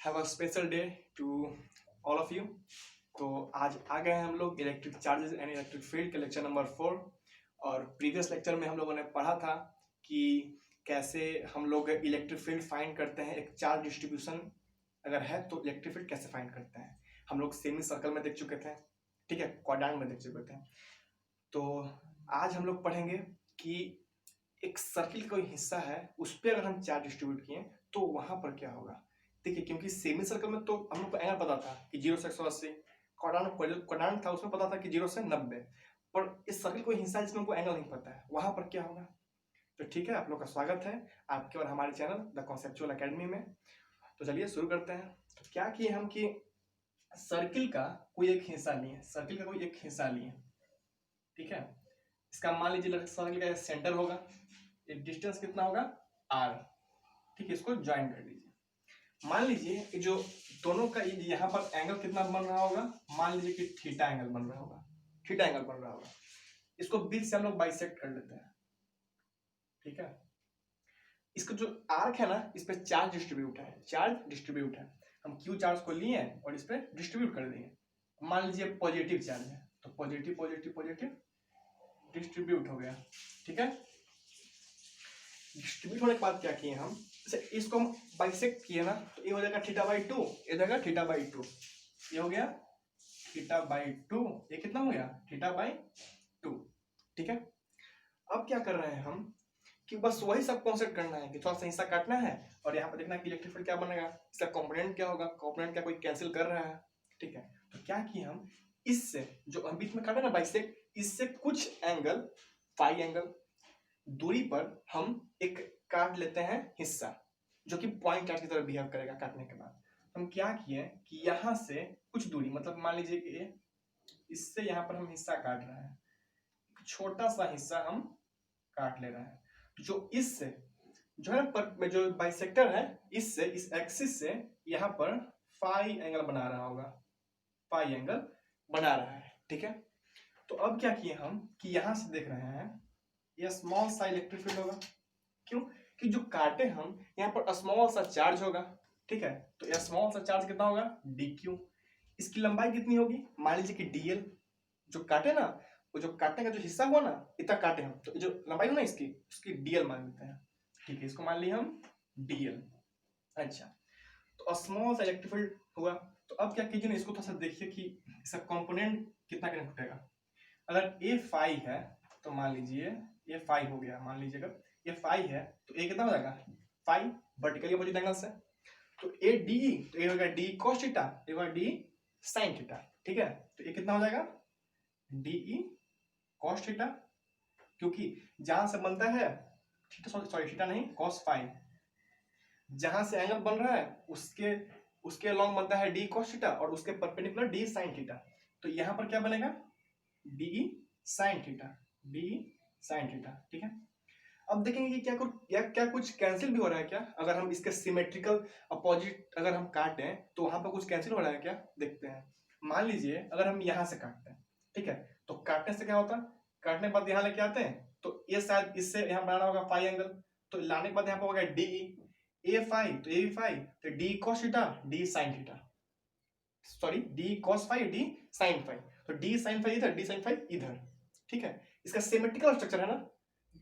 Have a special day to all of you. तो आज आ गए हैं हम लोग electric charges and electric field के लेक्चर नंबर 4। और प्रीवियस लेक्चर में हम लोगों ने पढ़ा था कि कैसे हम लोग इलेक्ट्रिक फील्ड फाइंड करते हैं। एक चार्ज डिस्ट्रीब्यूशन अगर है तो इलेक्ट्रिक फील्ड कैसे फाइंड करते हैं हम लोग सेमी सर्कल में देख चुके थे, ठीक है, क्वाड्रेंट में देख चुके थे। तो आज हम लोग पढ़ेंगे कि एक सर्किल का कोई हिस्सा है, उस पर अगर हम चार्ज डिस्ट्रीब्यूट किए तो वहां पर क्या होगा। देखिए, क्योंकि सेमी सर्कल में तो हम लोग को एंगल पता था कि 0 से 180, क्वाड्रेंट था उसमें पता था कि 0 से 90, पर इस सर्किल कोई हिस्सा जिसमें हमको एंगल नहीं पता है, वहां पर क्या होगा। तो ठीक है, आप लोग का स्वागत है आपके और हमारे चैनल द कॉन्सेप्चुअल एकेडमी में। तो चलिए शुरू करते हैं। तो क्या किए हम कि सर्किल का कोई एक हिस्सा लिए, सर्किल का कोई एक हिस्सा लिए, ठीक है। इसका मान लीजिए सर्किल का सेंटर होगा, एक डिस्टेंस कितना होगा r, ठीक है। इसको ज्वाइन कर लीजिए। मान लीजिए कि जो दोनों का यहाँ पर एंगल कितना बन रहा होगा, मान लीजिए कि थीटा एंगल बन रहा होगा, थीटा एंगल बन रहा होगा। इसको बीच से हम लोग बाइसेक्ट कर लेते हैं, ठीक है। इसका जो आर्क है ना, इस पे चार्ज डिस्ट्रीब्यूट है, चार्ज डिस्ट्रीब्यूट है। हम क्यू चार्ज को लिए और इस पे डिस्ट्रीब्यूट कर दिए। मान लीजिए पॉजिटिव चार्ज है तो पॉजिटिव पॉजिटिव पॉजिटिव डिस्ट्रीब्यूट हो गया, ठीक है। डिस्ट्रीब्यूट होने के बाद क्या किए हम, जैसे इसको हम बाइसेक्ट किए ना, तो ये हो जाएगा थीटा बाई 2, ये हो जाएगा थीटा बाई 2, ये हो गया थीटा बाई 2, ये कितना हो गया थीटा बाई 2, ठीक है। अब क्या कर रहे हैं हम कि बस वही सब कॉन्सेप्ट करना है कि थोड़ा सा हिस्सा काटना है और यहाँ पर देखना है कि इलेक्ट्रिक फील्ड क्या बनेगा, इसका कंपोनेंट क्या होगा, कंपोनेंट क्या कोई कैंसिल कर रहा है, ठीक है। तो क्या किए हम, इससे जो हम बीच में काटे ना बाइसेक्ट, इससे कुछ एंगल फाई एंगल दूरी पर हम एक काट लेते हैं हिस्सा, जो कि पॉइंट चार्ज की तरह बिहेव करेगा। काटने के बाद हम क्या किए कि यहाँ से कुछ दूरी, मतलब मान लीजिए कि इससे यहाँ पर हम हिस्सा काट रहे हैं, छोटा सा हिस्सा हम काट ले रहे हैं। जो इससे जो है पर जो बाइसेक्टर है, इससे इस एक्सिस से यहाँ पर फाई एंगल बना रहा होगा, फाई एंगल बना रहा है, ठीक है। तो अब क्या किए हम कि यहाँ से देख रहे हैं ये स्मॉल सा इलेक्ट्रिक फील्ड होगा, क्यों कि जो काटे हम यहाँ पर स्मॉल सा चार्ज होगा, ठीक है। तो ये स्मॉल सा चार्ज कितना होगा dq, इसकी लंबाई कितनी होगी, मान लीजिए कि dl, जो काटे ना, वो जो काटने का जो हिस्सा हुआ ना, इतना काटे हम, तो जो लंबाई हो ना इसकी, उसकी dl मान लेते हैं, ठीक है। इसको मान लिया हम dl। अच्छा, तो स्मॉल सा इलेक्ट्रिक फील्ड हुआ। तो अब क्या कीजिए ना, इसको थोड़ा सा देखिए कि इसका कंपोनेंट कितना कनेक्ट उठेगा। अगर ए फाई है तो मान लीजिए ये फाई हो गया, मान लीजिएगा ये फाई है तो ए कितना हो जाएगा फाई, वर्टिकली अपोजिट एंगल से। तो ए डी, तो ये होगा डी cos थीटा, ये होगा डी sin थीटा, ठीक है। तो ये कितना हो जाएगा डी ई cos थीटा, क्योंकि जहां से बनता है थीटा, सॉरी थीटा नहीं cos फाई, जहां से एंगल बन रहा है उसके उसके अलॉन्ग बनता है डी cos थीटा और उसके परपेंडिकुलर डी sin थीटा। तो यहाँ पर क्या बनेगा D sin theta, d sin theta, ठीक है। अब देखेंगे कि क्या कुछ कैंसिल भी हो रहा है क्या, अगर हम इसके सिमेट्रिकल अपोजिट अगर हम काटें तो वहां पर कुछ कैंसिल हो रहा है क्या, देखते हैं। मान लीजिए अगर हम यहाँ से काटते हैं, ठीक है, तो काटने से क्या होता है, काटने के बाद यहाँ लेके आते हैं तो ये शायद इससे यहाँ बनाना होगा फाई एंगल, तो लाने के बाद यहाँ पर होगा डी ए फाई, तो ए फाई, तो d cos theta d sin theta, sorry d cos phi d sin phi, तो डी sin फाई इधर डी sin फाई इधर, ठीक है। इसका सिमेट्रिकल स्ट्रक्चर है ना,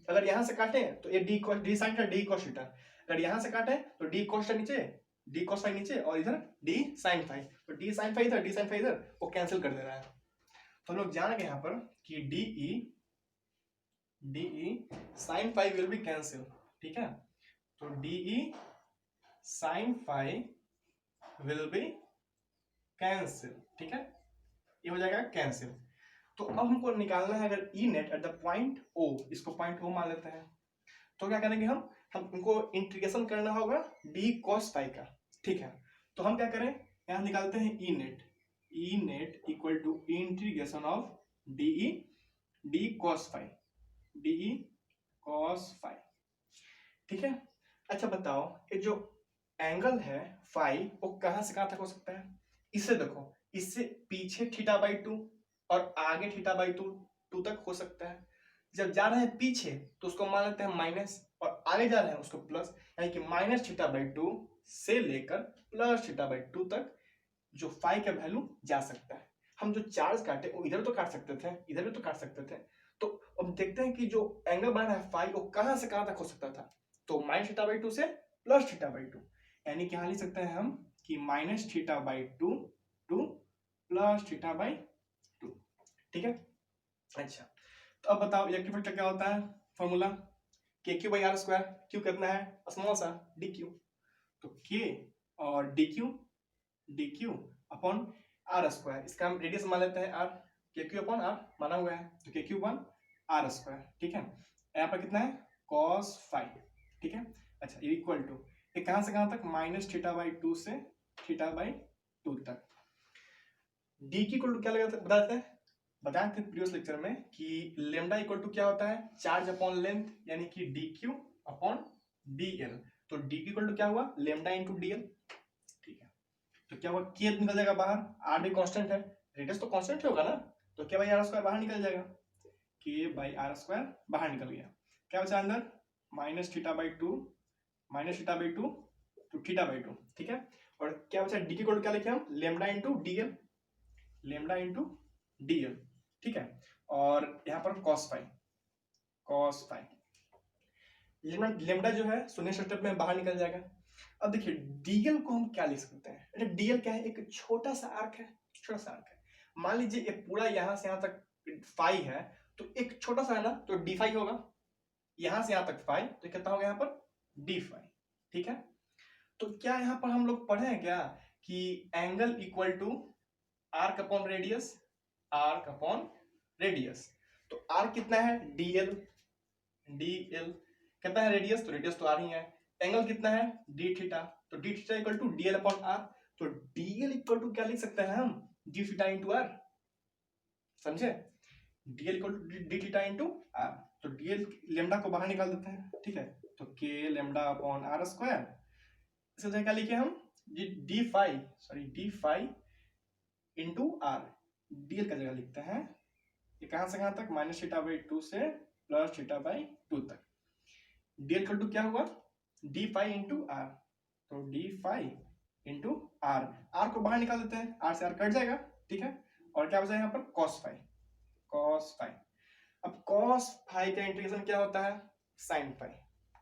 अगर यहां से काटे तो ये D sin theta D cos theta, अगर यहां से काटे तो डी cos थीटा नीचे, डी cos फाई नीचे और इधर डी sin फाई, तो डी sin फाई इधर डी sin फाई इधर, वो कैंसिल कर दे रहा है। तो हम लोग जान गए यहाँ पर कि d sin phi will be cancel, ठीक है। तो d sin phi will be cancel, ठीक है, ये हो जाएगा कैंसिल। तो अब हमको निकालना है अगर E net at the point O, इसको पॉइंट ओ मान लेते हैं, तो क्या करेंगे हम उनको इंटीग्रेशन करना होगा डी cos फाई का, ठीक है। तो हम क्या करें, यहाँ निकालते हैं E net equal to integration of d cos phi, d cos phi, ठीक है। अच्छा बताओ, ये जो एंगल है फाई वो कहां से कहां तक हो सकता है, इससे देखो, इससे पीछे थीटा बाई 2 और आगे थीटा बाई 2 तक हो सकता है। जब जा रहे हैं पीछे तो उसको मान लेते हैं माइनस, और आगे जा रहे हैं उसको प्लस, यानी कि माइनस थीटा बाई टू से लेकर प्लस थीटा बाई टू तक जो फाई का वैल्यू जा सकता है। हम जो चार्ज काटे वो इधर तो काट सकते थे, इधर भी तो काट सकते थे, तो अब देखते हैं कि जो एंगल बना है फाई वो कहां से कहां तक हो सकता था। तो माइनस थीटा बाई टू से प्लस थीटा बाई टू, यानी कि यहां लिख सकते हैं हम कि minus theta by two two plus theta by two. ठीक है, अच्छा तो अब बताओ इलेक्ट्रिक फील्ड क्या होता है, formula k q by r square, q कितना है स्मॉल सा डी क्यू, तो के और d q upon r square, इसका हम रेडियस मान लेते हैं आर, के क्यू अपॉन आर माना हुआ है, तो के क्यू अपॉन आर स्क्वायर। ठीक है, यहाँ पर कितना है cos फाइव। ठीक है, अच्छा इक्वल टू ये कहां से कहां तक, माइनस थीटा बाई टू से थीटा बाई टू तक। डी की इक्वल टू क्या लगा बताए थे प्रीवियस लेक्चर में कि लेमडा इक्वल टू क्या होता है, चार्ज अपॉन लेंथ, यानी कि D q upon D L. तो डी की इक्वल टू क्या हुआ, लेमडा इंटू डी एल। ठीक है, तो क्या हुआ, के निकल जाएगा बाहर, आर भी कांस्टेंट है, रेडियस तो कांस्टेंट होगा ना, तो क्या बाई आर स्क्वायर बाहर निकल जाएगा, के बाई आर स्क्वायर बाहर निकल गया, क्या बचा अंदर minus theta by two two theta by two. ठीक है, और क्या बचा डी की इक्वल टू क्या लिखे हम, lambda into D L, lambda into D L. ठीक है, और यहाँ पर cos फाइव लेमडा जो है शून्य स्टेप में बाहर निकल जाएगा। अब देखिए डीएल को हम क्या लिख सकते हैं, डीएल क्या है, एक छोटा सा आर्क है, छोटा सा आर्क है। मान लीजिए ये पूरा यहां से यहां तक फाई है, तो एक छोटा सा है ना, तो डी फाई होगा, यहां से यहां तक फाई, तो कितना होगा यहाँ पर डी फाई। ठीक है, तो क्या यहाँ पर हम लोग पढ़े हैं क्या कि angle equal to arc upon radius, arc upon radius, तो आर्क कितना है डीएल, डीएल कितना है रेडियस, तो रेडियस तो आर ही है, एंगल कितना है डी थीटा, तो d theta equal to dl upon r, तो डीएल इक्वल टू क्या लिख सकते हैं हम, डी थीटा इंटू आर, समझे, dl equal to d theta into r, तो डीएल लेमडा को बाहर निकाल देते हैं। ठीक है, तो k lambda upon r square, इसका जगह क्या लिखे हम d phi into r, dl का जगह लिखते हैं, ये कहां से कहां तक, माइनस थीटा बाई टू से प्लस थीटा बाई टू तक, डीएल इक्वल टू क्या हुआ डी फाई इंटू आर, तो d phi into r, r को बाहर निकाल देते हैं, आर से आर कट जाएगा। ठीक है, और क्या बचा यहाँ पर cos फाई, अब cos फाई का इंटीग्रेशन क्या होता है, sin फाई।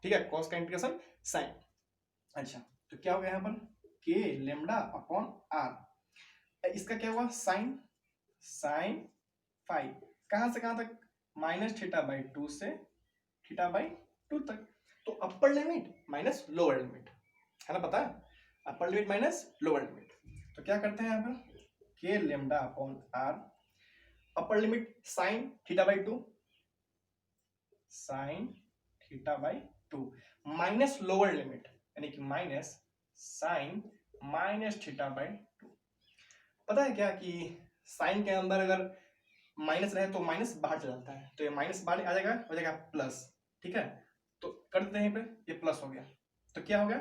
ठीक है, cos का इंटीग्रेशन sin। अच्छा तो क्या हो गया यहाँ पर के लेमडा अपॉन आर, इसका क्या हुआ sin फाई, कहां से कहां तक, माइनस थीटा बाई टू से थीटा बाई टू तक, तो upper limit minus lower limit है ना, पता है upper limit minus lower limit, तो क्या करते हैं यहाँ पर k lambda upon r, upper limit sine theta by two minus lower limit यानी कि minus sine minus theta by two. पता है क्या कि साइन के अंदर अगर माइनस रहे तो माइनस बाहर चला जाता है, तो ये माइनस बाहर आ जाएगा, हो जाएगा प्लस। ठीक है, तो कर देते हैं यहाँ पे, ये प्लस हो गया, तो क्या हो गया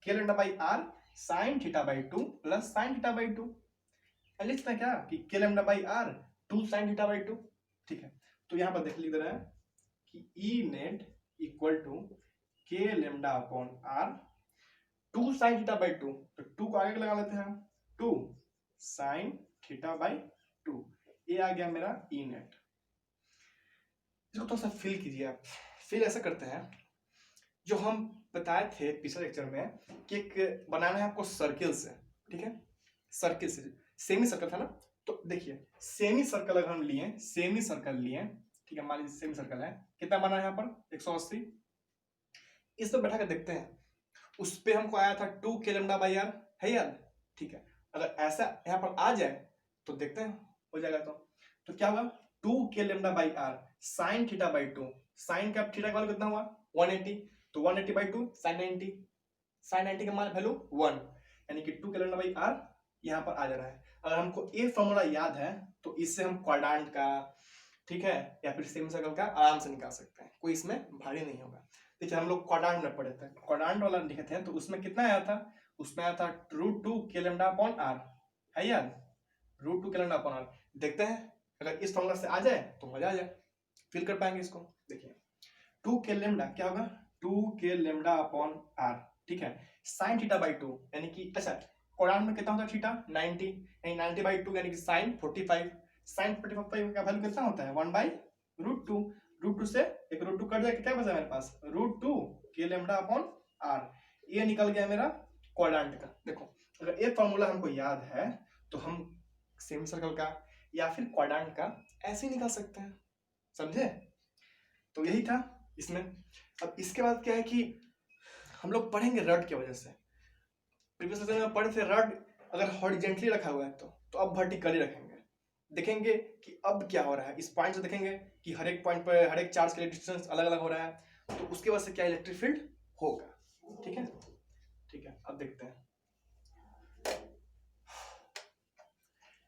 k lambda by r sine theta by two plus sine theta by two, लिखते हैं क्या कि k lambda by r two sine theta by two. ठीक है, तो यहाँ पर देख लिख रहे हैं कि e net equal to k lambda upon r two sine theta by two, तो टू को आगे लगा लेते हैं हम, two sine theta by two, ये आ गया मेरा ई नेट। इसको थोड़ा सा फिल कीजिए आप, फिल ऐसा करते हैं जो हम बताए थे पिछले लेक्चर में कि एक बनाना है आपको सर्किल से। ठीक है, सर्किल से, सेमी सर्कल था ना, तो देखिए सेमी सर्कल अगर हम लिए, सेमी सर्कल लिए, ठीक है, मान लीजिए सेमी सर्कल है, कितना बना है यहाँ पर 180, इस पर बैठा कर देखते हैं, उस पे हमको आया था 2 के लेमडा बाई आर, है यार। ठीक है, अगर ऐसा यहाँ पर आ जाए तो देखते हैं हो जाएगा, तो क्या होगा 2 k lambda by r sine theta by two, sine का थीटा का वैल्यू कितना हुआ 180, तो 180 बाई टू साइन 90, साइन 90 का मान वैल्यू 1, यानी कि 2 के लेमडा बाई आर यहाँ पर आ जा रहा है। अगर हमको ये फॉर्मूला याद है तो इससे हम क्वाड्रेंट का, ठीक है, या फिर सेमी सर्कल का आराम से निकाल सकते हैं, कोई इसमें भारी नहीं होगा। देखिए हम लोग क्वाड्रेंट में पढ़े थे, क्वाड्रेंट वाला लिखे थे, तो उसमें कितना आया था, उसमें आया था √2 के लेमडा अपॉन आर, है यार, √2 के लेमडा अपॉन आर। देखते हैं अगर इस फॉर्मूला से आ जाए तो मजा आ जाए, फिल कर पाएंगे इसको। देखिए 2 के लेमडा क्या होगा 2 के लेमडा अपॉन आर, ठीक है। साइन थीटा बाई 2 यानी कि अच्छा कोणार्क में कितना होता है थीटा 90, यानी 90 बाई 2 यानी कि साइन 45, साइन 45 का वैल्यू कितना होता है 1 बाई रूट 2, रूट 2 से एक रूट 2 कट जाएगा, क्या बचा मेरे पास root 2 k lambda upon are, ये निकल गया मेरा क्वाड्रेंट का। देखो अगर ये फॉर्मूला हमको याद है तो हम सेमी सर्कल का या फिर क्वाड्रेंट का ऐसे ही निकाल सकते हैं, समझे। तो यही था इसमें। अब इसके बाद क्या है कि हम लोग पढ़ेंगे रड की वजह से, प्रीवियस लेसन में पढ़े थे रड अगर हॉरिजेंटली रखा हुआ है तो अब वर्टिकली रखेंगे, देखेंगे कि अब क्या हो रहा है। इस पॉइंट से देखेंगे कि हर एक पॉइंट पर हर एक चार्ज के लिए डिस्टेंस अलग अलग हो रहा है, तो उसके वजह से क्या इलेक्ट्रिक फील्ड होगा, ठीक है। ठीक है, अब देखते हैं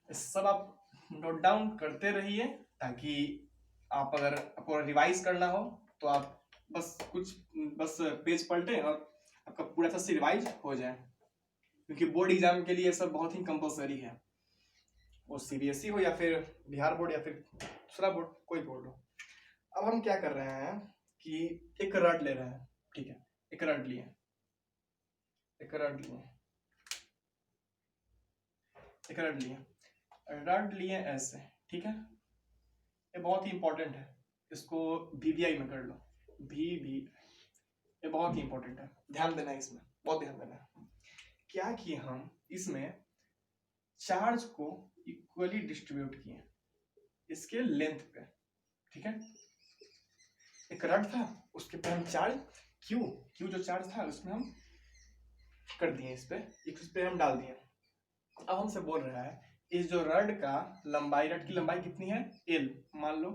सब आप नोट डाउन करते रहिए ताकि आप अगर आपको रिवाइज करना हो तो आप बस पेज पलटें और आपका पूरा सा रिवाइज हो जाए, क्योंकि बोर्ड एग्जाम के लिए सब बहुत ही कंपलसरी है, वो सीबीएसई हो या फिर बिहार बोर्ड या फिर दूसरा बोर्ड, कोई बोर्ड हो। अब हम क्या कर रहे हैं कि एक रड ले रहे हैं, ठीक है, एक रड लिए रड लिए ऐसे, ठीक है। ये बहुत ही इंपॉर्टेंट है, इसको वीवीआई में कर लो, वीवी, ये बहुत ही इंपॉर्टेंट है, ध्यान देना है इसमें, बहुत ध्यान देना है। क्या किए हम इसमें चार्ज को इक्वली डिस्ट्रीब्यूट किए इसके लेंथ पे, ठीक है। एक रड था उसके पे हम चार्ज क्यू जो चार्ज था उसमें हम कर दिए, इस पे हम डाल दिए। अब हमसे बोल रहा है इस जो रड का लंबाई, रड की लंबाई कितनी है L, मान लो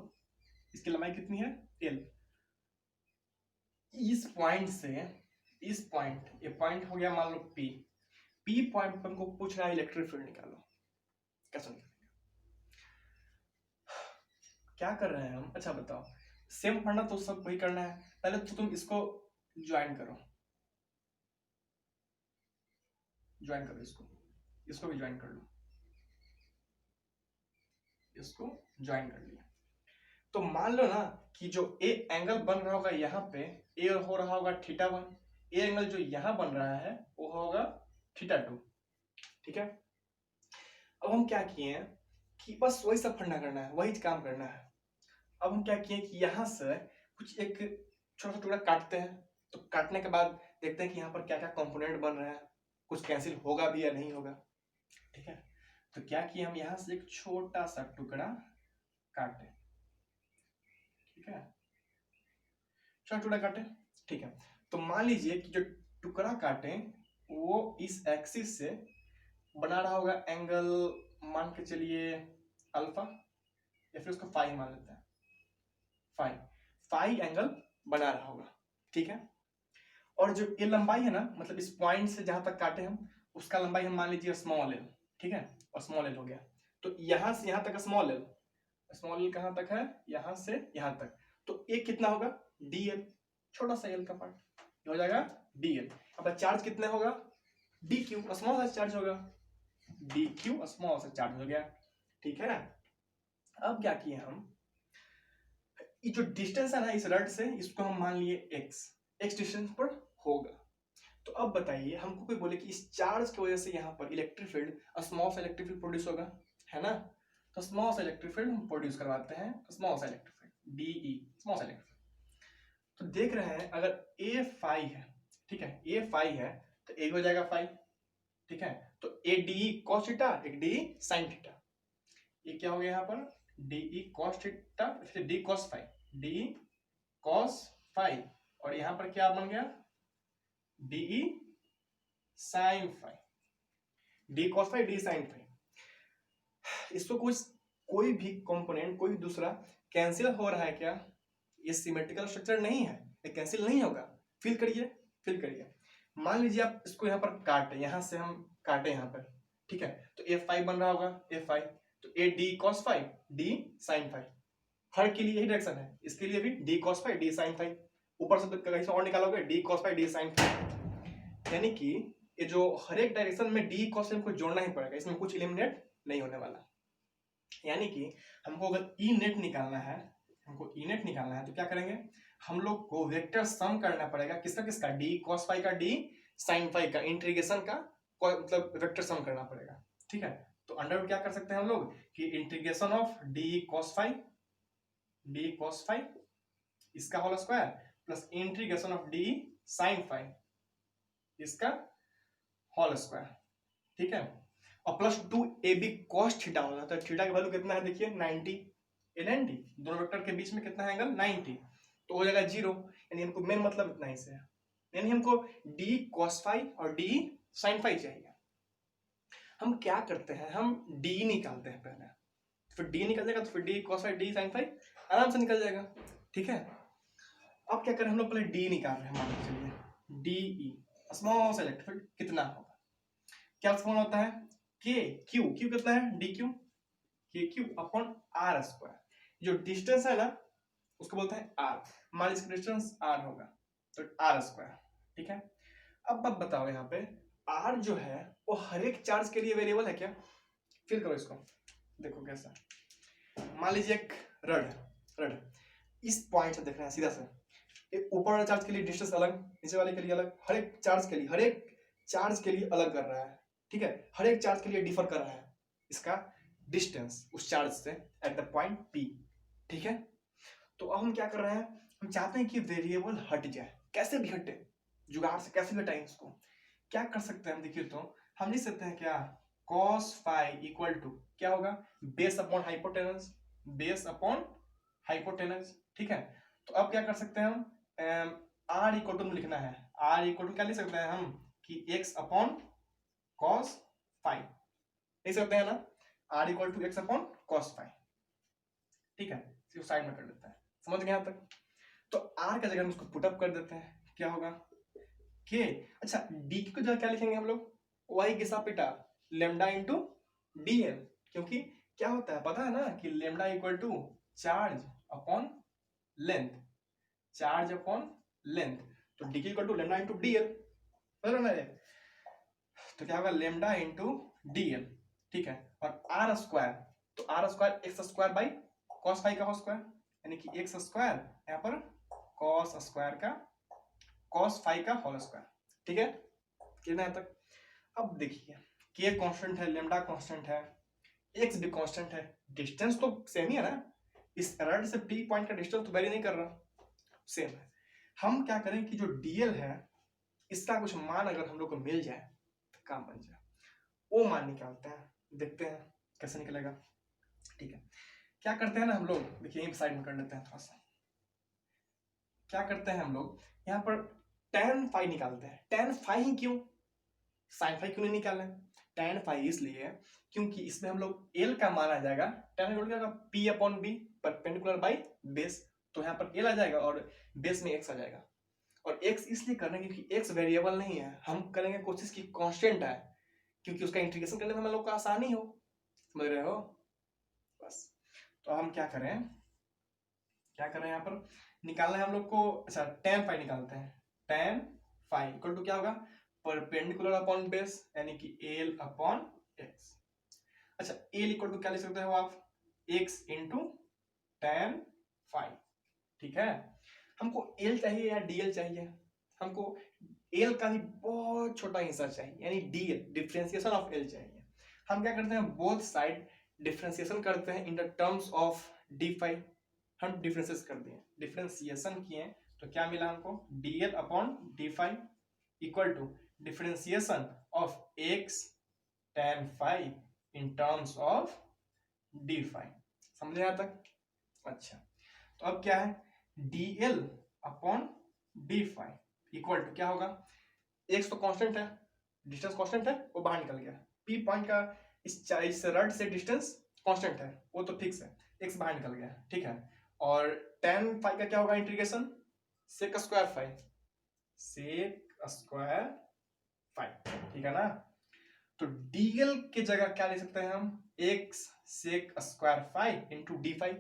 इसकी लंबाई कितनी है L। इस पॉइंट से इस पॉइंट, ये पॉइंट हो गया मान लो P पॉइंट पर हमको पूछ रहा है इलेक्ट्रिक फील्ड निकालो, कैसे निकालेंगे, क्या कर रहे हैं हम, अच्छा बताओ। सेम पढ़ना तो सब वही करना है, पहले तो तुम इसको ज्वाइन करो इसको भी ज्वाइन कर लो, इसको ज्वाइन कर लिया। तो मान लो ना कि जो ए एंगल बन रहा होगा यहाँ पे, ए हो रहा होगा θ1, ए एंगल जो यहाँ बन रहा है वो होगा θ2, ठीक है। अब हम क्या किए हैं कि बस वही सब फंडा करना है, वही काम करना है। अब हम क्या किए कि यहाँ से कुछ एक छोटा सा टुकड़ा काटते हैं, तो काटने के बाद देखते हैं कि यहाँ पर क्या क्या कंपोनेंट बन रहा है, कुछ कैंसिल होगा भी या नहीं होगा, ठीक है। तो क्या किए हम यहाँ से एक छोटा सा टुकड़ा काटे, ठीक है, छोटा टुकड़ा काटे, ठीक है। तो मान लीजिए कि जो टुकड़ा काटे वो इस एक्सिस से बना रहा होगा एंगल, मान के चलिए अल्फा या फिर उसको फाई मान लेते हैं, फाई एंगल बना रहा होगा, ठीक है। और जो ये लंबाई है ना, मतलब इस पॉइंट से जहां तक काटे हम उसका लंबाई हम मान लीजिए स्मॉल एल, ठीक है, और स्मॉल एल हो गया। तो यहां से यहां तक स्मॉल एल कहां तक है, यहां से यहां तक, तो एक कितना होगा डीएल, छोटा सा एल का पार्ट हो जाएगा डीएल। अब चार्ज कितना होगा डी क्यू, स्मॉल सा चार्ज होगा, डी क्यू स्मॉल सा चार्ज हो गया, ठीक है ना। अब क्या किए हम, ये जो डिस्टेंस है ना इस रड से, इसको हम मान लिए एक्स डिस्टेंस पर होगा। तो अब बताइए हमको कोई बोले कि इस चार्ज की वजह से यहाँ पर इलेक्ट्रिक फील्ड, स्मॉल सा इलेक्ट्रिक फील्ड प्रोड्यूस होगा, है ना। तो स्मॉल सा इलेक्ट्रिक फील्ड हम प्रोड्यूस करवाते हैं, स्मॉल सा इलेक्ट्रिक फील्ड डीई, स्मॉल सा इलेक्ट्रिक फील्ड। तो देख रहे हैं अगर ए फाई है, ठीक है, ए फाई है तो ए हो जाएगा फाई, ठीक है। तो ए डी कॉस थीटा, एक डी साइन थीटा, ये क्या हो गया यहाँ पर डी कॉस थीटा, फिर d cos phi, d cos phi, और यहाँ पर क्या बन गया d sine phi, d cos phi d sine phi. इसको कुछ कोई भी कंपोनेंट कोई दूसरा कैंसिल हो रहा है क्या, ये सिमेट्रिकल स्ट्रक्चर नहीं है, ये कैंसिल नहीं होगा। फील करिए, मान लीजिए आप इसको यहाँ पर काटे, यहाँ से हम काटे यहाँ पर, ठीक है, तो ए फाई बन रहा होगा ए फाई, तो ए d cos phi d sine phi, हर के लिए यही डायरेक्शन है, इसके लिए भी d cos phi d sine phi, ऊपर से कहीं से और निकालोगे d cos phi d sine phi, यानी कि ये जो हर एक डायरेक्शन में डी कॉस हमको जोड़ना ही पड़ेगा, इसमें कुछ एलिमिनेट नहीं होने वाला। यानी कि हमको अगर ई नेट निकालना है तो क्या करेंगे, हम लोग को वेक्टर सम करना पड़ेगा, किसका किसका, डी कॉस फाई का, डी साइन फाई का, इंटीग्रेशन का मतलब वेक्टर सम करना पड़ेगा, ठीक है। तो अंडर क्या कर सकते हैं हम लोग कि integration of d cos phi इसका whole square plus integration of d sine phi इसका होल स्क्वायर, ठीक है। और प्लस 2ab cos थीटा हो जाता है। थीटा की वैल्यू कितना है देखिए 90, ए 90, दोनों वेक्टर के बीच में कितना है एंगल 90, तो हो जाएगा 0। यानी हमको मेन मतलब इतना ही से है, यानी हमको डी cos फाई और डी sin फाई चाहिए। हम क्या करते हैं, हम डी निकालते हैं पहले, फिर डी निकल जाएगा तो फिर d cos phi d sin phi आराम से निकल जाएगा, ठीक है। अब क्या करें, हम लोग पहले डी निकाल रहे हैं, मान लीजिए चलिए डी ई स्मॉल सेलेक्ट, फिर कितना होगा, क्या फॉर्मूला होता है के क्यू, क्यू कितना है डी क्यू, के क्यू अपॉन आर स्क्वायर, जो डिस्टेंस है ना उसको बोलते हैं आर, मान लीजिए डिस्टेंस आर होगा तो आर स्क्वायर, ठीक है। अब बताओ यहाँ पे आर जो है वो हर एक चार्ज के लिए वेरिएबल है क्या, फिल करो इसको, देखो कैसा, मान लीजिए एक रड इस पॉइंट से देख रहे हैं सीधा से, ऊपर वाले चार्ज के लिए डिस्टेंस अलग, नीचे वाले के लिए अलग, हर एक चार्ज के लिए अलग कर रहा है, ठीक है। हर एक चार्ज के लिए डिफर कर रहा है इसका डिस्टेंस उस चार्ज से एट द पॉइंट P, ठीक है। तो अब हम क्या कर रहे हैं, हम चाहते हैं कि वेरिएबल हट जाए, कैसे भी हटे, जुगाड़ से कैसे भी हटाएं इसको, क्या कर सकते हैं हम देखिए, तो हम लिख सकते हैं क्या cos फाई इक्वल टू क्या होगा बेस अपॉन हाइपोटेनस, ठीक है। तो अब क्या कर सकते हैं हम r इक्वल टू लिखना है, r इक्वल टू क्या लिख सकते हैं हम कि x अपॉन cos फाई लिख सकते हैं ना, r equal to x upon cos phi, ठीक है। सिर्फ साइड में कर लेते हैं, समझ गए यहाँ तक। तो r का जगह हम उसको पुट अप कर देते हैं, क्या होगा k, अच्छा d की जगह क्या लिखेंगे हम लोग, y के साथ बेटा लेमडा इंटू dl, क्योंकि क्या होता है पता है ना कि lambda equal to charge upon length, तो d equal to lambda into dl, बराबर ना, तो क्या होगा लेमडा इंटू dl, ठीक है। और आर स्क्वायर, तो r square x square by cos phi का होल स्क्वायर, यानी कि एक्स स्क्वायर यहाँ पर कॉस स्क्वायर का कॉस फाई का होल स्क्वायर, ठीक है, कितना है तक। अब देखिए के कांस्टेंट है, लेमडा कांस्टेंट है, एक्स भी कांस्टेंट है, डिस्टेंस तो सेम ही है ना, इस रड से पी पॉइंट का डिस्टेंस तो वेरी नहीं कर रहा, सेम है। हम क्या करें कि जो डीएल है इसका कुछ मान अगर हम लोग को मिल जाए तो काम बन जाए, वो मान निकालते हैं, देखते हैं कैसे निकलेगा, ठीक है। क्या करते हैं ना हम लोग, देखिए यहीं साइड में कर लेते हैं थोड़ा सा, क्या करते हैं हम लोग यहाँ पर tan फाई निकालते हैं, tan फाई ही क्यों, sin फाई क्यों नहीं निकाल रहे, tan फाई इसलिए क्योंकि इसमें हम लोग l का मान आ जाएगा, tan का क्या होगा p upon b perpendicular by base, तो यहाँ पर l आ जाएगा और बेस में x आ जाएगा, और x इसलिए कर रहे हैं क्योंकि x वेरिएबल नहीं है, हम करेंगे कोशिश की कांस्टेंट है, क्योंकि उसका इंटीग्रेशन करने में हम लोग को आसानी हो, समझ रहे हो बस। तो हम क्या करें यहाँ पर निकालना है हम लोग को, अच्छा tan फाई निकालते हैं, tan फाई इक्वल टू क्या होगा परपेंडिकुलर अपॉन बेस, यानी कि l अपॉन x, अच्छा l इक्वल टू क्या लिख सकते हो आप x इंटू tan फाई, ठीक है। हमको l चाहिए या dl चाहिए, हमको l का भी बहुत छोटा हिस्सा चाहिए, यानी dl डिफरेंशिएशन ऑफ l चाहिए। हम क्या करते हैं बोथ साइड डिफरेंशिएशन करते हैं in the terms of d phi, हम डिफरेंशिएशन किए तो क्या मिला हमको dl upon d phi equal to differentiation of x tan phi in terms of d phi, समझे यहाँ तक। अच्छा तो अब क्या है dl upon d phi equal to क्या होगा, x तो कांस्टेंट है, डिस्टेंस कांस्टेंट है, वो बाहर निकल गया, p पॉइंट का इस रड से डिस्टेंस कांस्टेंट है, वो तो फिक्स है, x बाहर निकल गया, ठीक है। और tan फाई का क्या होगा इंटीग्रेशन sec स्क्वायर फाई, ठीक है ना। तो dl की जगह क्या ले सकते हैं हम x sec square phi into d phi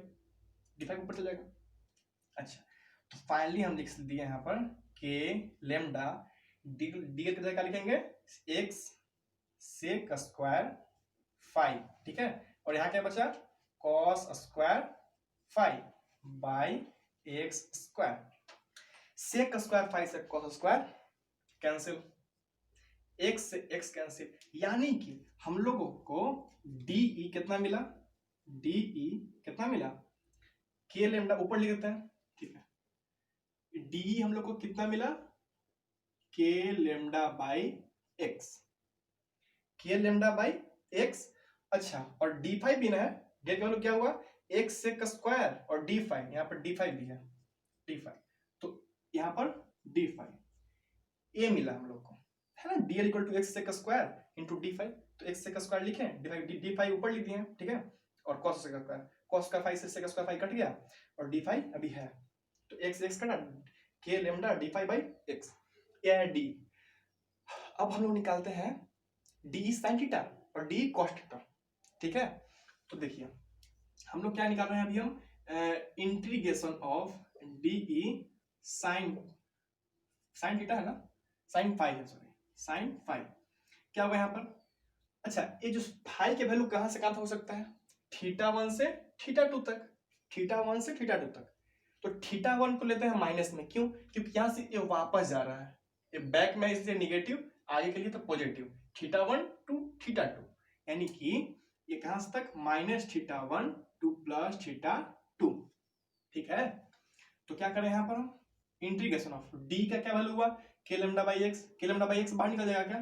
ऊपर चल जाएगा। अच्छा तो फाइनली हम लिख दिए यहाँ पर के लेमडा dl की जगह क्या लिखेंगे x sec स्क्वायर फाई, ठीक है। और यहाँ क्या बचा cos square phi by x square, sec square five से कॉस स्क्वायर कैंसिल, x से x कैंसिल, यानी कि हम लोगों को DE कितना मिला, DE कितना मिला, के लेमडा ऊपर लिख देते हैं, ठीक है, DE हम लोग को कितना मिला, के लेमडा बाई एक्स, के लेमडा बाई एक्स। अच्छा, और D5 भी ना है, डी का वैल्यू क्या हुआ, x सेक स्क्वायर और D5, यहाँ पर D5 भी है, D5, तो यहाँ पर D5 ए मिला हम लोग को, है ना, DL equal to x sec square into D5, तो एक्स सेक स्क्वायर लिखे, D5 ऊपर लिख दिए, ठीक है, और cos सेक स्क्वायर, cos का 5 से सेक स्क्वायर 5 कट गया, और D5 अभी है, तो x x कटा, के लेमडा D5 बाई एक्स, ये है D। अब हम लोग निकालते हैं DE sin थीटा और DE cos थीटा, ठीक है, तो देखिए हम लोग क्या निकाल रहे हैं अभी, हम integration of DE sin theta है ना, sin फाइव है, सॉरी sin फाइव, क्या होगा यहाँ पर, अच्छा ये जो फाइव के वैल्यू कहां से कहां तक हो सकता है, θ1 से θ2 तक, θ1 से θ2 तक, तो θ1 को लेते हैं माइनस में, क्यों, क्योंकि यहां से ये वापस जा रहा है, ये बैक में इसलिए निगेटिव, आगे के लिए तो पॉजिटिव, θ1 टू θ2, यानी कि ये कहां से तक, -θ1 टू प्लस θ2, ठीक है, तो क्या करें यहाँ पर हम, इंटीग्रेशन ऑफ डी का क्या वैल्यू हुआ, के लेमडा बाई एक्स, के लेमडा बाई एक्स बाहर निकल जाएगा क्या,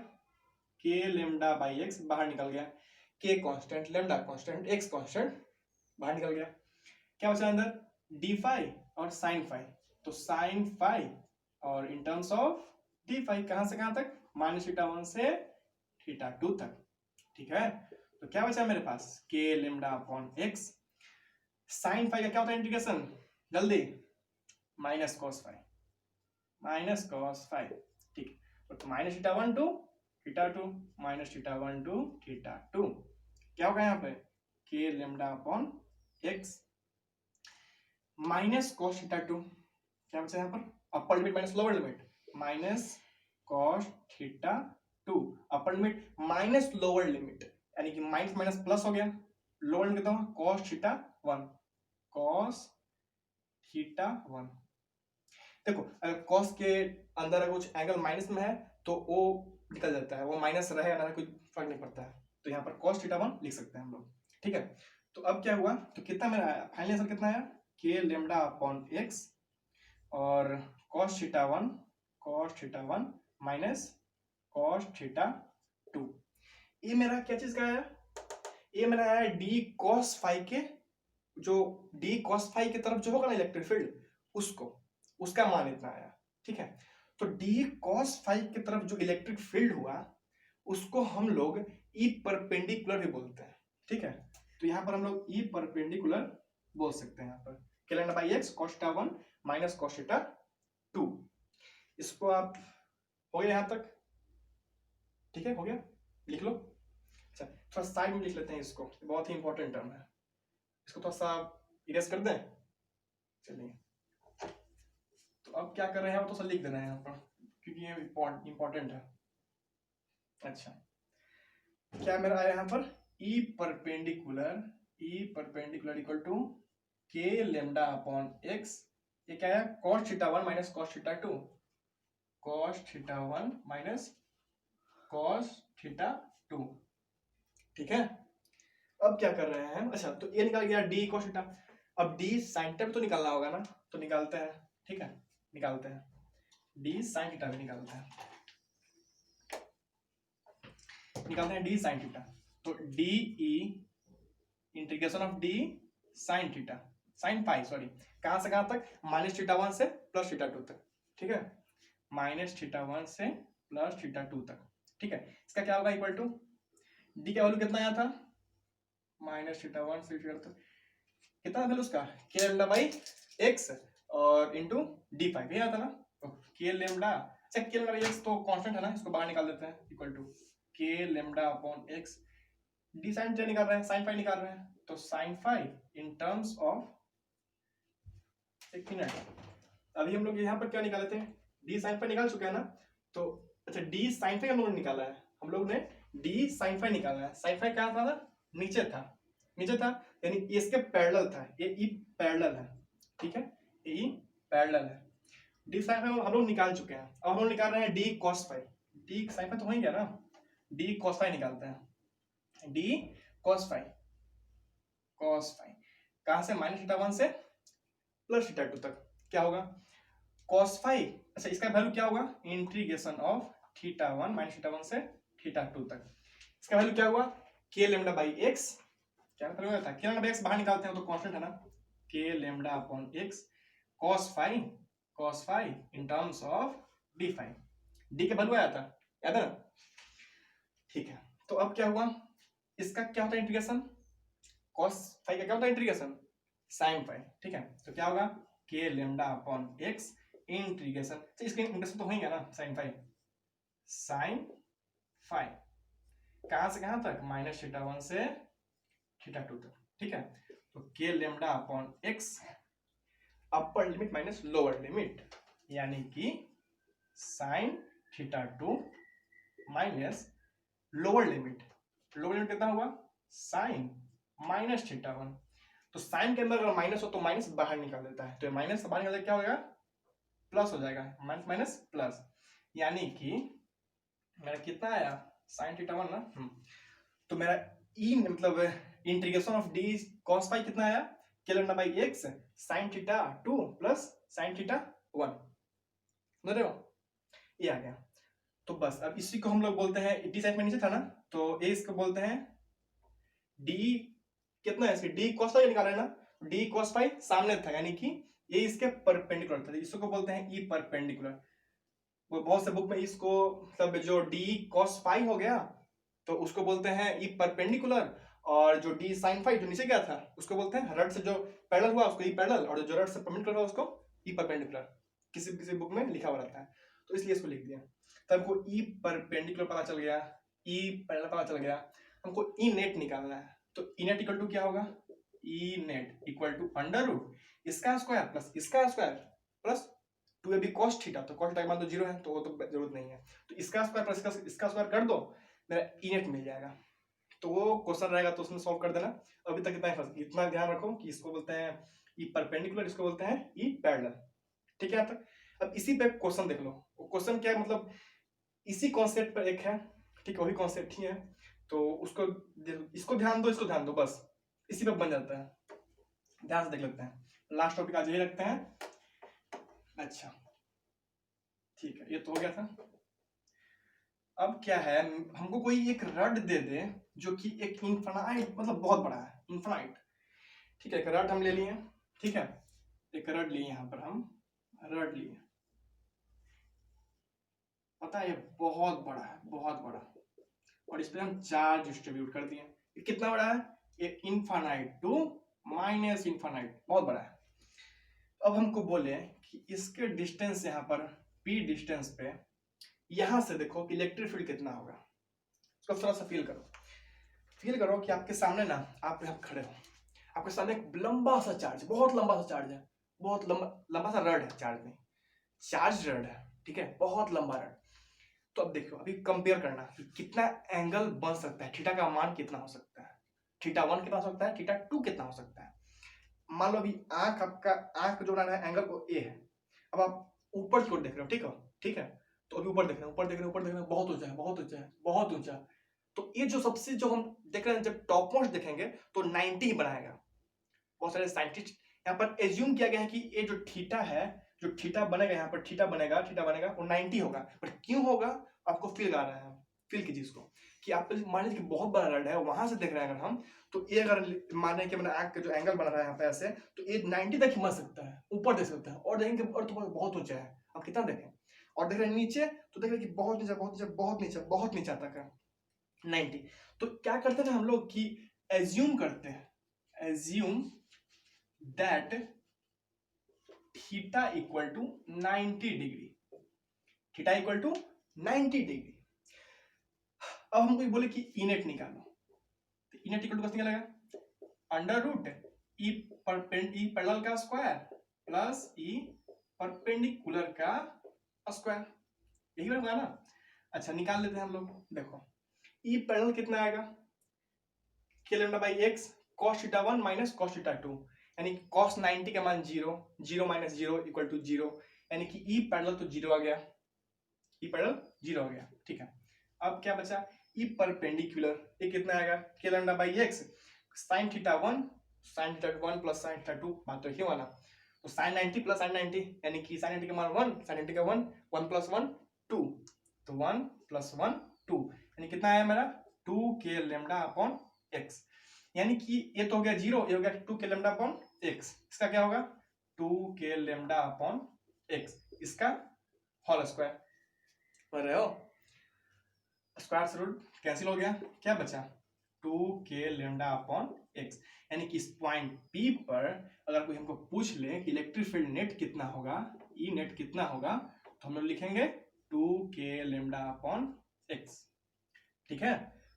के लेमडा बाई एक्स बाहर निकल गया, के constant, lambda constant, x constant बाहर निकल गया, क्या बचा अंदर, d5 और sin फाइव, तो sin फाइव और इन टर्म्स ऑफ d5 कहां से कहां तक, -θ1 से θ2 तक, ठीक है, तो क्या बचा मेरे पास, के lambda upon x, sin five का क्या होता है इंटीग्रेशन, जल्दी, माइनस cos फाइव, ठीक, तो -θ1 टू θ2, -θ1 टू θ2, क्या होगा यहाँ पे, k lambda upon x minus cos θ2, क्या बचा यहाँ पर, upper limit minus lower limit, minus cos θ2, upper limit minus lower limit, यानी कि माइनस माइनस प्लस हो गया, लोअर लिमिट कितना, cos θ1, cos θ1, देखो अगर cos के अंदर अगर कुछ एंगल माइनस में है तो वो निकल जाता है, वो माइनस रहे ना कोई फर्क नहीं पड़ता है, तो यहाँ पर cos θ1 लिख सकते हैं हम लोग, ठीक है, तो अब क्या हुआ, तो कितना मेरा आया, फाइनल आंसर कितना आया, के लेमडा अपॉन एक्स और cos θ1 माइनस cos θ2, ये मेरा क्या चीज का आया, ये मेरा आया डी cos फाइव के, जो डी cos फाइव की तरफ जो होगा ना इलेक्ट्रिक फील्ड, उसका मान इतना आया, ठीक है, तो डी cos फाइव की तरफ जो इलेक्ट्रिक फील्ड हुआ उसको हम लोग ई परपेंडिकुलर भी बोलते हैं, ठीक है, तो यहाँ पर हम लोग ई परपेंडिकुलर बोल सकते हैं, यहाँ पर k lambda by x cos θ1 minus cos θ2, इसको आप हो गया यहाँ तक, ठीक है, हो गया, लिख लो, अच्छा थोड़ा साइड में लिख लेते हैं इसको, बहुत ही इंपॉर्टेंट टर्म है, इसको थोड़ा सा इरेज कर दें, चलिए, तो अब क्या कर रहे हैं, वो तो सब लिख देना है यहाँ पर, क्योंकि ये इंपॉर्टेंट है, अच्छा क्या मेरा आया यहाँ पर, E perpendicular equal to k lambda upon x, ये क्या है, cos θ1 minus cos θ2, cos θ1 minus cos θ2, ठीक है, अब क्या कर रहे हैं, अच्छा तो ये निकल गया डी cos θ, अब डी sin θ तो निकालना होगा ना, तो निकालते हैं, ठीक है, निकालते हैं, डी sin θ भी निकालते हैं, डी sin θ, तो D E integration of D sin θ, sin five, sorry, कहां से कहां तक, -θ1 से +θ2 तक, ठीक है, -θ1 से +θ2 तक, ठीक है, इसका क्या होगा, इक्वल टू डी का वैल्यू कितना आया था, -θ1 से θ2 तक, कितना वैल्यू उसका, के लेमडा बाई एक्स और इंटू d5 ये आता ना, तो के लेमडा, अच्छा के लेमडा बाई एक्स तो कांस्टेंट है ना, इसको बाहर निकाल देते हैं, equal to k lambda upon x, d sine निकाल रहे हैं, साइन फाइव निकाल रहे हैं, तो sine five in terms of, एक मिनट, अभी हम लोग यहाँ पर क्या निकाले थे, डी साइन फाइव निकाल चुके हैं ना, तो अच्छा डी साइन फाइव हम लोग ने निकाला है, हम लोग ने डी साइन फाइव निकाला है, साइन फाइव कहाँ था, नीचे था, यानी इसके पैरेलल था, ये ई पैरेलल है, ठीक है, ये ई पैरेलल है, डी साइन फाई हम लोग निकाल चुके हैं, अब हम लोग निकाल रहे हैं d cos phi. D sine phi तो हो ही गया ना, डी कॉस फाई निकालते हैं। D cos phi, cos phi कहां से, -θ1 से +θ2 तक क्या होगा, कॉस फाई। अच्छा इसका वैल्यू क्या होगा, इंटीग्रेशन ऑफ θ1 -θ1 से θ2 तक। इसका वैल्यू क्या हुआ, k लैम्डा बाई एक्स, क्या वैल्यू होता है, k लैम्डा बाई एक्स बाहर निकालते हैं तो कांस्टेंट है ना, k lambda upon x cos phi in terms of d phi. डी का वैल्यू आया था, याद है ना, ठीक है। तो अब क्या हुआ, इसका क्या होता है इंटीग्रेशन, cos फाई का क्या होता है इंटीग्रेशन, sin फाई, ठीक है। तो क्या होगा, k lambda upon x integration, तो इसका इंटीग्रेशन तो हो ही गया ना, sin फाई कहां से कहां तक, -θ1 से θ2 तक, ठीक है। तो k lambda upon x upper limit minus lower limit, यानी कि sin θ2 minus lower limit, lower limit कितना हुआ, sin -θ1। तो साइन के अंदर अगर माइनस हो तो माइनस बाहर निकाल देता है, तो माइनस बाहर निकाल क्या हो जाएगा, प्लस हो जाएगा, माइनस माइनस प्लस, यानी कि मेरा कितना आया sin θ1 ना, तो मेरा ई मतलब integration of d cos phi कितना आया, k lambda by x sin θ2 plus sin θ1, समझ रहे हो, ये आ गया। तो बस अब इसी को हम लोग बोलते हैं, डी साइन में नीचे था ना, तो ए इसको बोलते हैं डी, कितना है इसके, डी cos फाई निकाला है ना, डी cos फाई सामने था, यानी कि ये इसके परपेंडिकुलर था, इसको बोलते हैं ई परपेंडिकुलर। वो बहुत से बुक में इसको मतलब जो डी cos फाई हो गया तो उसको बोलते हैं ई परपेंडिकुलर, और जो डी साइन फाई जो नीचे गया था उसको बोलते हैं रड से जो पैरेलल हुआ उसको ई पैरेलल, और जो रड से परपेंडिकुलर हुआ उसको ई परपेंडिकुलर, किसी किसी बुक में लिखा हुआ रहता है, तो इसलिए इसको लिख दिया। तो हमको ई परपेंडिकुलर पता चल गया, ई पैरेलल पता चल गया, हमको ई नेट निकालना है। तो ई नेट इक्वल टू क्या होगा, E net equal to under root इसका स्क्वायर प्लस इसका square plus 2ab cos theta, तो cos थीटा का मान तो 0 है तो वो तो जरूरत नहीं है, तो इसका स्क्वायर प्लस इसका स्क्वायर कर दो, मेरा ई नेट मिल जाएगा। तो वो क्वेश्चन रहेगा तो उसमें सॉल्व कर देना। अभी तक इतना ध्यान रखो कि इसको बोलते हैं ई परपेंडिकुलर, इसको बोलते हैं ई पैरेलल, ठीक है। अब इसी पे क्वेश्चन देख लो, क्वेश्चन क्या है, मतलब इसी कॉन्सेप्ट पर एक है, ठीक है, वही कॉन्सेप्ट ही है, तो उसको इसको ध्यान दो, इसको ध्यान दो, बस इसी पे बन जाता है। ध्यान से देख लेते हैं, लास्ट टॉपिक आज यही रखते हैं। अच्छा ठीक है, ये तो हो गया था। अब क्या है, हमको कोई एक रड दे दे जो कि एक इनफाइनाइट मतलब बहुत बड़ा है, इनफाइनाइट, ठीक है। एक रड हम ले लिए, ठीक है, एक रड लिए, यहां पर हम रड लिए, पता है ये बहुत बड़ा है, बहुत बड़ा, और इस पर हम चार्ज डिस्ट्रीब्यूट कर दिए। ये कितना बड़ा है, ये इनफाइनाइट टू माइनस इनफाइनाइट, बहुत बड़ा है। अब हमको बोले कि इसके डिस्टेंस यहाँ पर p डिस्टेंस पे, यहां से देखो कि इलेक्ट्रिक फील्ड कितना होगा, उसको थोड़ा सा फील करो कि आपके सामने ना, आप यहाँ खड़े हो, आपके सामने एक लंबा सा चार्ज, बहुत लंबा सा चार्ज है, बहुत लंबा सा रड है, चार्ज नहीं चार्ज रड है, ठीक है, बहुत लंबा रड। तो अब देखो, अभी कंपेयर करना कि कितना एंगल बन सकता है, थीटा का मान कितना हो सकता है, θ1 कितना हो सकता है, θ2 कितना हो सकता है। मान लो अभी आंख, आपका आंख जो बनाना है एंगल को ए है, अब आप ऊपर की ओर देख रहे हो, ठीक है, ठीक है, तो अभी ऊपर देख रहे हैं, ऊपर देख रहे हैं, ऊपर देख रहे हैं, बहुत ऊंचा है, बहुत ऊंचा है, बहुत ऊंचा। तो ये जो सबसे जो हम देख रहे हैं, जब टॉप मोस्ट देखेंगे तो 90 ही बनाएगा। बहुत सारे साइंटिस्ट यहाँ पर एज्यूम किया गया है कि ये जो थीटा है, जो थीटा बनेगा यहाँ पर, थीटा बनेगा वो 90 होगा, पर क्यों होगा आपको फील आ रहा है, फील कीजिए इसको कि आप मान लीजिए कि बहुत बड़ा रड है, वहां से देख रहे हैं अगर हम, तो ये अगर माने कि मैंने आंख का जो एंगल बना रहा है यहाँ पे ऐसे, तो ये 90 तक ही बन सकता है, ऊपर देख सकता है, और देखेंगे और तो बहुत ऊंचा है, आप कितना देखें, और देख रहे हैं नीचे तो देख रहे हैं कि बहुत नीचे, बहुत नीचे, बहुत नीचे, बहुत नीचे तक है 90। तो क्या करते हैं हम लोग कि एज्यूम करते हैं, assume that theta equal to 90 degree, theta equal to 90 degree. अब हमको बोले कि ई नेट निकालो, तो ई नेट इक्वल टू कैसे निकालेगा, अंडर रूट ई पैरेलल का स्क्वायर प्लस ई परपेंडिकुलर का स्क्वायर, यही होगा ना। अच्छा निकाल लेते हैं हम लोग, देखो ई पैरेलल कितना आएगा, k lambda by x cos θ1 minus cos θ2, यानी cos 90 का मान 0, 0 माइनस 0 इक्वल टू 0, यानी कि ई पैरेलल तो 0 आ गया, ई पैरेलल 0 हो गया, ठीक है। अब क्या बचा, ई परपेंडिकुलर, ये कितना आएगा, k lambda by x, sine theta 1 plus sine theta 2, बात तो ये वाला, तो साइन 90 प्लस साइन 90, यानी कि साइन 90 का मान 1, साइन 90 का 1 प्लस 1 2, तो 1 प्लस 1 2, यानी कितना आया मेरा 2k लैम्डा अपॉन एक्स, यानी कि ये तो हो गया 0, ये हो गया 2k लैम्डा अपॉन एक्स, इसका क्या होगा 2k लैम्डा अपॉन एक्स, इसका होल स्क्वायर, पढ़ रहे हो, स्क्वायर से रूट कैंसिल हो गया, क्या बचा 2k लैम्डा अपॉन एक्स, यानी कि इस पॉइंट P पर अगर कोई हमको पूछ ले कि इलेक्ट्रिक फील्ड नेट कितना होगा, ई नेट कितना होगा, तो हम लोग लिखेंगे 2k लैम्डा अपॉन एक्स, ठीक है।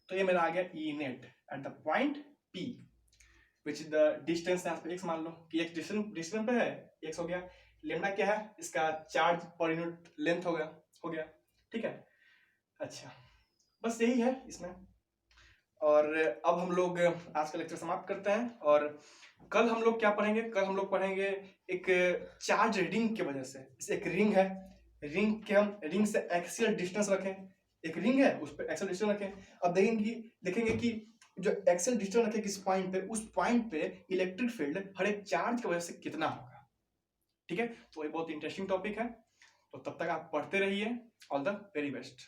तो ये मेरा आ गया E net at the point P which is the distance, यहाँ पे x मान लो कि x डिस्टेंस पे है, x हो गया, लैम्डा क्या है, इसका चार्ज पर यूनिट लेंथ हो गया, ठीक है। अच्छा, बस यही है इसमें, और अब हम लोग आज का लेक्चर समाप्त करते हैं, और कल हम लोग क्या पढ़ेंगे, कल हम लोग पढ़ेंगे एक चार्ज रिंग की वजह से, एक रिंग है, रिंग के हम रिंग से एक्सियल डिस्टेंस रखें, एक रिंग है उस पर एक्सियल डिस्टेंस रखें, अब देखेंगे कि जो एक्सियल डिस्टेंस रखे किस पॉइंट पे, उस पॉइंट पे इलेक्ट्रिक फील्ड हर एक चार्ज की वजह से कितना होगा, ठीक है। तो ये बहुत इंटरेस्टिंग टॉपिक है, तो तब तक आप पढ़ते रहिए, ऑल द वेरी बेस्ट।